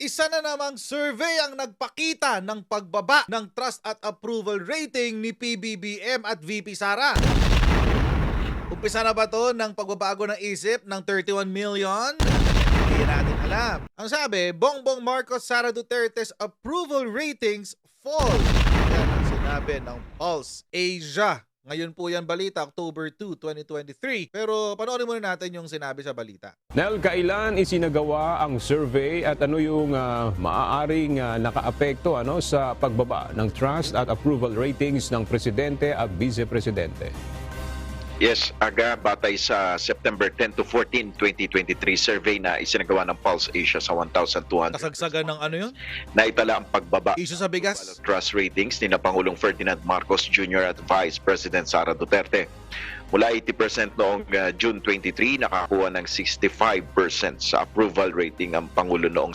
Isa na namang survey ang nagpakita ng pagbaba ng trust at approval rating ni PBBM at VP Sara. Umpisa na ba to ng pagbabago ng isip ng 31 million? Hindi natin alam. Ang sabi, Bongbong Marcos Sara Duterte's approval ratings fall. Yan ang sinabi ng Pulse Asia. Ngayon po yan balita, October 2, 2023. Pero panoorin muna natin yung sinabi sa balita. Nel, kailan isinagawa ang survey at ano yung maaaring nakaapekto sa pagbaba ng trust at approval ratings ng Presidente at Vice Presidente? Yes, aga batay sa September 10 to 14, 2023 survey na isinagawa ng Pulse Asia sa 1,200. Kasagsagan ng ano yun? Naitala ang pagbaba Issue sa bigas? ng trust ratings ni na Pangulong Ferdinand Marcos Jr. at Vice President Sara Duterte. Mula 80% noong June 23, nakakuha ng 65% sa approval rating ang Pangulo noong